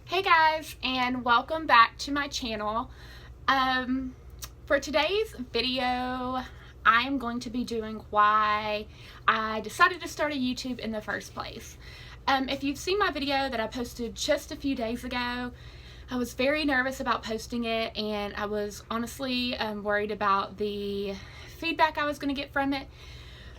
Hey guys, and welcome back to my channel. For today's video, I'm going to be doing why I decided to start a YouTube in the first place. If you've seen my video that I posted just a few days ago, I was very nervous about posting it, and I was honestly worried about the feedback I was going to get from it.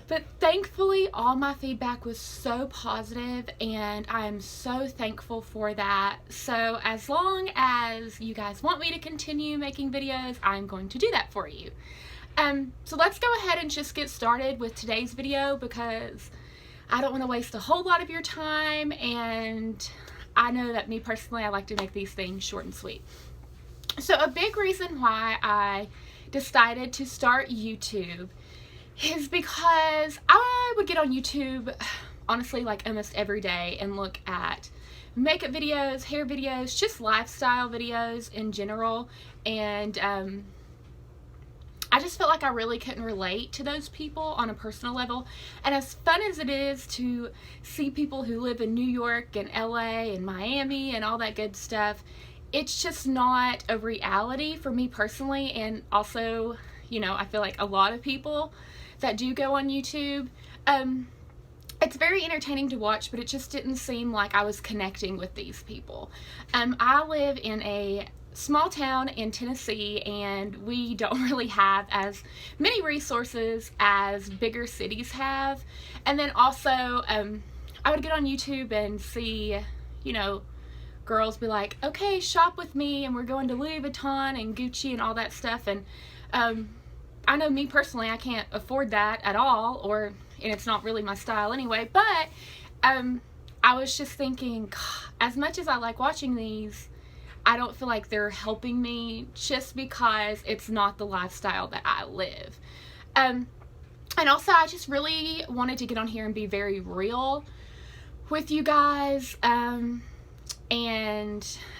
But thankfully, all my feedback was so positive, and I'm so thankful for that. So as long as you guys want me to continue making videos, I'm going to do that for you. So let's go ahead and just get started with today's video, because I don't want to waste a whole lot of your time, and I know that me personally, I like to make these things short and sweet. So a big reason why I decided to start YouTube is because I would get on YouTube, honestly, like almost every day and look at makeup videos, hair videos, just lifestyle videos in general, and I just felt like I really couldn't relate to those people on a personal level. And as fun as it is to see people who live in New York and LA and Miami and all that good stuff, it's just not a reality for me personally. And also, you know, I feel like a lot of people that do go on YouTube, it's very entertaining to watch, but it just didn't seem like I was connecting with these people. I live in a small town in Tennessee, and we don't really have as many resources as bigger cities have. And then also, I would get on YouTube and see, you know, girls be like, okay, shop with me, and we're going to Louis Vuitton and Gucci and all that stuff. And I know me personally, I can't afford that at all, and it's not really my style anyway, but I was just thinking, as much as I like watching these, I don't feel like they're helping me just because it's not the lifestyle that I live. And also, I just really wanted to get on here and be very real with you guys, and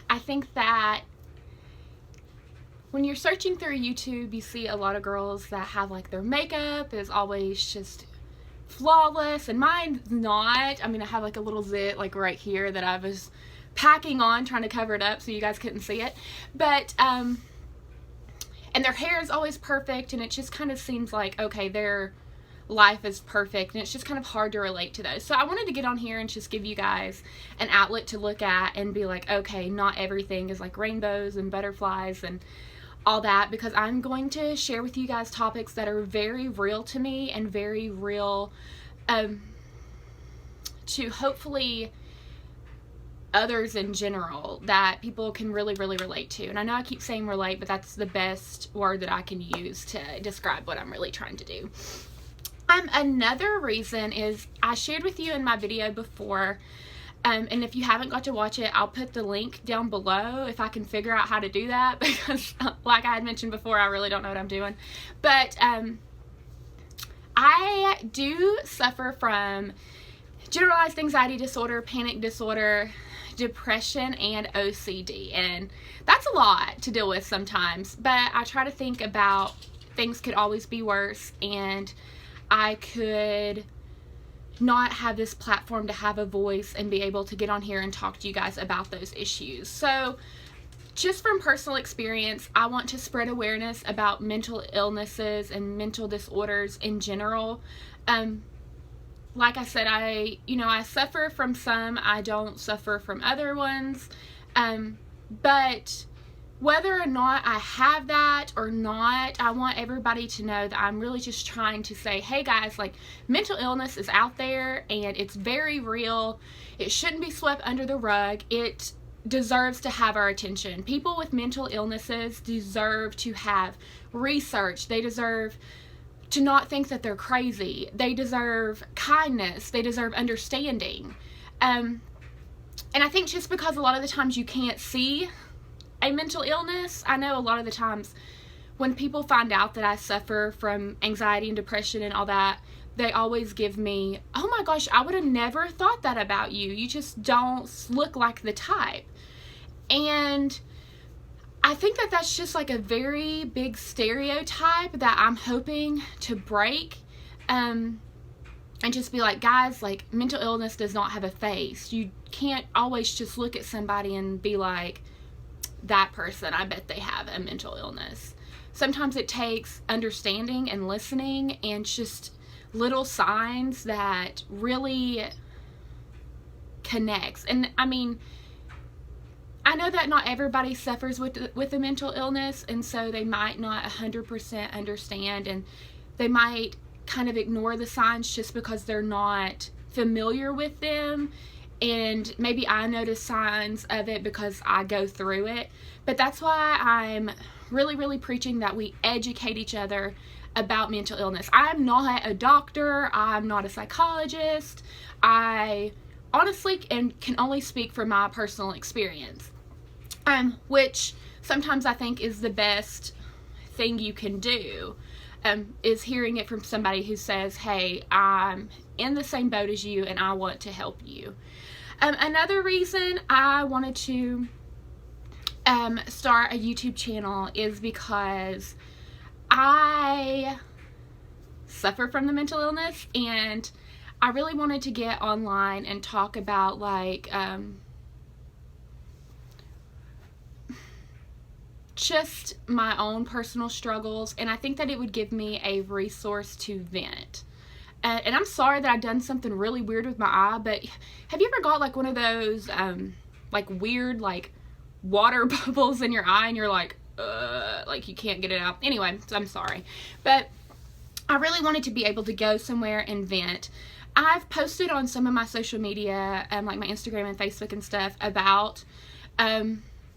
I think that when you're searching through YouTube, you see a lot of girls that have like their makeup is always just flawless, and mine's not. I mean, I have like a little zit like right here that I was packing on, trying to cover it up so you guys couldn't see it. But and their hair is always perfect, and it just kind of seems like, okay, their life is perfect, and it's just kind of hard to relate to those. So I wanted to get on here and just give you guys an outlet to look at and be like, okay, not everything is like rainbows and butterflies and all that, because I'm going to share with you guys topics that are very real to me and very real to hopefully others in general, that people can really relate to. And I know I keep saying relate, but that's the best word that I can use to describe what I'm really trying to do. Another reason is I shared with you in my video before, and if you haven't got to watch it, I'll put the link down below if I can figure out how to do that, because like I had mentioned before, I really don't know what I'm doing. But I do suffer from generalized anxiety disorder, panic disorder, depression, and OCD, and that's a lot to deal with sometimes, but I try to think about things could always be worse, and I could not have this platform to have a voice and be able to get on here and talk to you guys about those issues. So just from personal experience, I want to spread awareness about mental illnesses and mental disorders in general. Like I said, I suffer from some, I don't suffer from other ones, but whether or not I have that or not, I want everybody to know that I'm really just trying to say, hey guys, like, mental illness is out there, and it's very real. It shouldn't be swept under the rug. It deserves to have our attention. People with mental illnesses deserve to have research. They deserve to not think that they're crazy. They deserve kindness. They deserve understanding. And I think just because a lot of the times you can't see a mental illness, I know a lot of the times when people find out that I suffer from anxiety and depression and all that, they always give me, oh my gosh, I would have never thought that about you. You just don't look like the type. And I think that that's just like a very big stereotype that I'm hoping to break. And just be like, guys, like, mental illness does not have a face. You can't always just look at somebody and be like, that person, I bet they have a mental illness. Sometimes it takes understanding and listening and just little signs that really connects. And I mean, I know that not everybody suffers with a mental illness, and so they might not 100% understand, and they might kind of ignore the signs just because they're not familiar with them. And maybe I notice signs of it because I go through it. But that's why I'm really preaching that we educate each other about mental illness. I'm not a doctor. I'm not a psychologist. I honestly can only speak from my personal experience, which sometimes I think is the best thing you can do, is hearing it from somebody who says, hey, I'm in the same boat as you and I want to help you. Another reason I wanted to start a YouTube channel is because I suffer from the mental illness, and I really wanted to get online and talk about like just my own personal struggles, and I think that it would give me a resource to vent. And I'm sorry that I've done something really weird with my eye, but have you ever got like one of those like weird like water bubbles in your eye and you're like you can't get it out? Anyway, I'm sorry, but I really wanted to be able to go somewhere and vent. I've posted on some of my social media, like my Instagram and Facebook and stuff, about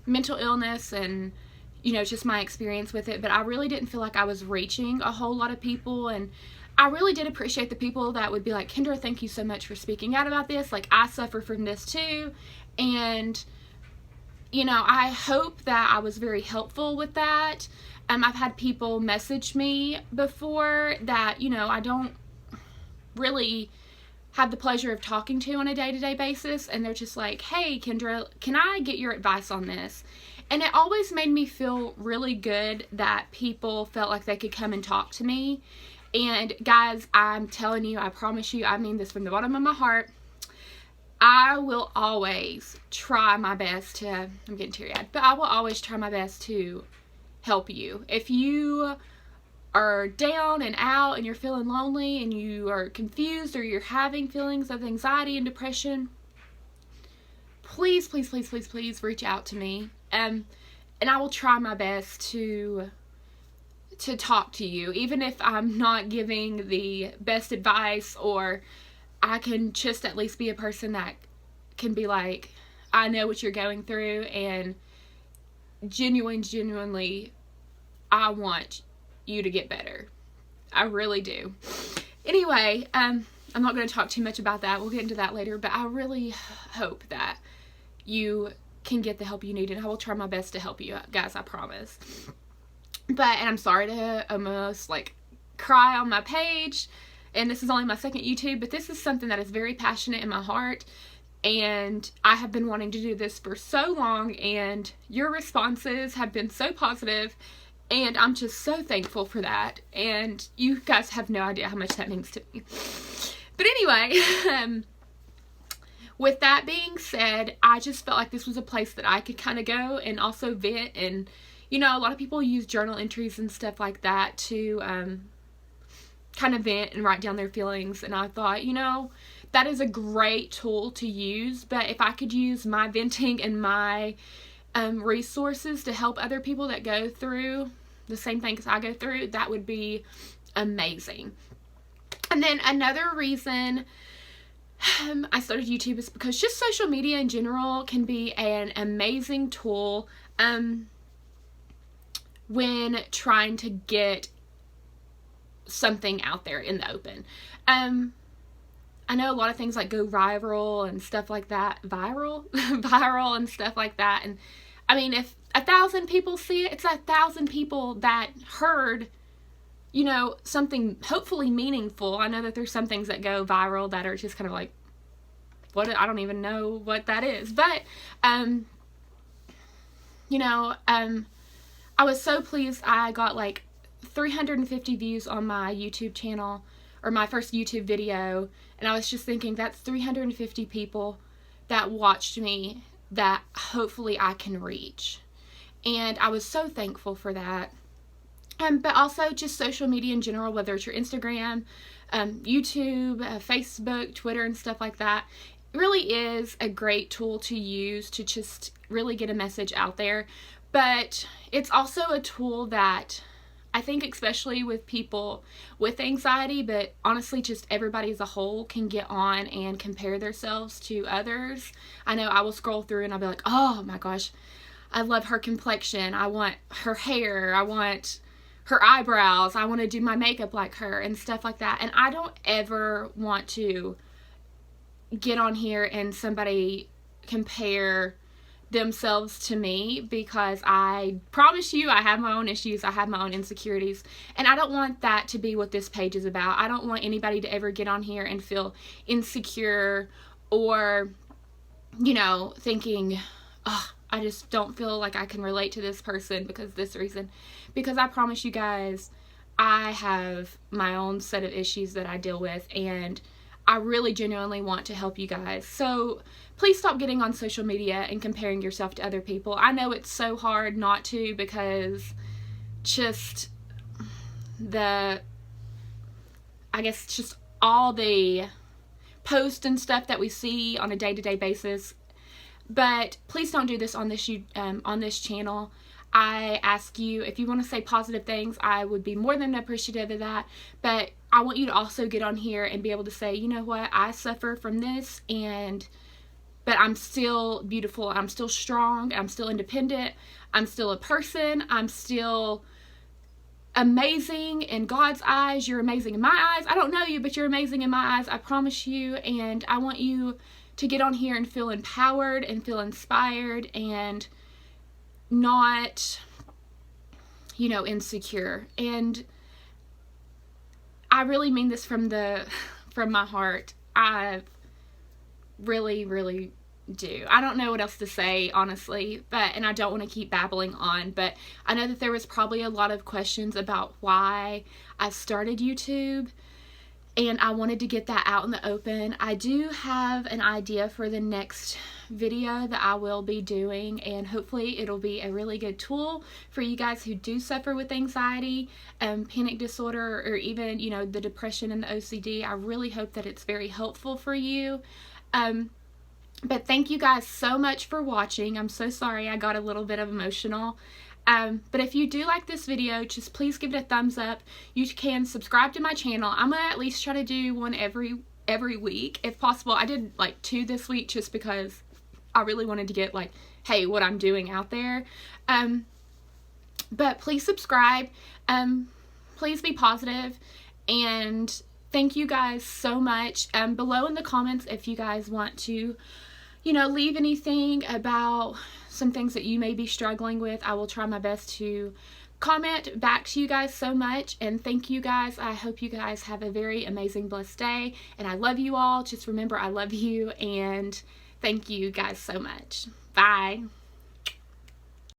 mental illness and, you know, just my experience with it, but I really didn't feel like I was reaching a whole lot of people. And I really did appreciate the people that would be like, Kendra, thank you so much for speaking out about this. Like, I suffer from this too. And, you know, I hope that I was very helpful with that. I've had people message me before that, you know, I don't really have the pleasure of talking to on a day-to-day basis, and they're just like, hey, Kendra, can I get your advice on this? And it always made me feel really good that people felt like they could come and talk to me. And guys, I'm telling you, I promise you, I mean this from the bottom of my heart, I will always try my best to, I'm getting teary-eyed, but I will always try my best to help you. If you are down and out and you're feeling lonely and you are confused or you're having feelings of anxiety and depression, please reach out to me. And I will try my best to talk to you, even if I'm not giving the best advice, or I can just at least be a person that can be like, I know what you're going through, and genuinely, I want you to get better. I really do. Anyway, I'm not going to talk too much about that. We'll get into that later, but I really hope that you can get the help you need, and I will try my best to help you guys, I promise. And I'm sorry to almost like cry on my page, and this is only my second YouTube, but this is something that is very passionate in my heart, and I have been wanting to do this for so long, and your responses have been so positive, and I'm just so thankful for that, and you guys have no idea how much that means to me. But anyway, with that being said, I just felt like this was a place that I could kind of go and also vent. And, you know, a lot of people use journal entries and stuff like that to kind of vent and write down their feelings. And I thought, you know, that is a great tool to use. But if I could use my venting and my resources to help other people that go through the same things I go through, that would be amazing. And then another reason I started YouTube is because just social media in general can be an amazing tool when trying to get something out there in the open. I know a lot of things like go viral and stuff like that. Viral and stuff like that. And I mean, if 1,000 people see it, it's 1,000 people that heard, you know, something hopefully meaningful. I know that there's some things that go viral that are just kind of like, what? I don't even know what that is. But, you know, I was so pleased I got like 350 views on my YouTube channel, or my first YouTube video. And I was just thinking, that's 350 people that watched me that hopefully I can reach. And I was so thankful for that. But also just social media in general, whether it's your Instagram, YouTube, Facebook, Twitter, and stuff like that, really is a great tool to use to just really get a message out there. But it's also a tool that I think, especially with people with anxiety, but honestly just everybody as a whole, can get on and compare themselves to others. I know I will scroll through and I'll be like, oh my gosh, I love her complexion, I want her hair, I want her eyebrows, I want to do my makeup like her, and stuff like that. And I don't ever want to get on here and somebody compare themselves to me, because I promise you I have my own issues, I have my own insecurities, and I don't want that to be what this page is about. I don't want anybody to ever get on here and feel insecure or, you know, thinking, oh, I just don't feel like I can relate to this person because this reason. Because I promise you guys, I have my own set of issues that I deal with, and I really genuinely want to help you guys. So please stop getting on social media and comparing yourself to other people. I know it's so hard not to, because just I guess just all the posts and stuff that we see on a day-to-day basis. But please don't do this on this channel. I ask you, if you want to say positive things, I would be more than appreciative of that. But I want you to also get on here and be able to say, you know what, I suffer from this, but I'm still beautiful, I'm still strong, I'm still independent, I'm still a person, I'm still amazing in God's eyes, you're amazing in my eyes. I don't know you, but you're amazing in my eyes, I promise you. And I want you to get on here and feel empowered and feel inspired and not, you know, insecure. And I really mean this from my heart. I really, really do. I don't know what else to say, honestly, and I don't want to keep babbling on, but I know that there was probably a lot of questions about why I started YouTube, and I wanted to get that out in the open. I do have an idea for the next video that I will be doing, and hopefully it'll be a really good tool for you guys who do suffer with anxiety, panic disorder, or even, you know, the depression and the OCD. I really hope that it's very helpful for you. But thank you guys so much for watching. I'm so sorry I got a little bit of emotional. But if you do like this video, just please give it a thumbs up. You can subscribe to my channel. I'm gonna at least try to do one every week if possible. I did like 2 this week just because I really wanted to get like, hey, what I'm doing out there. But please subscribe. Please be positive, and thank you guys so much. Below in the comments, if you guys want to, you know, leave anything about some things that you may be struggling with, I will try my best to comment back to you guys so much. And thank you guys. I hope you guys have a very amazing, blessed day, and I love you all. Just remember, I love you, and thank you guys so much. Bye.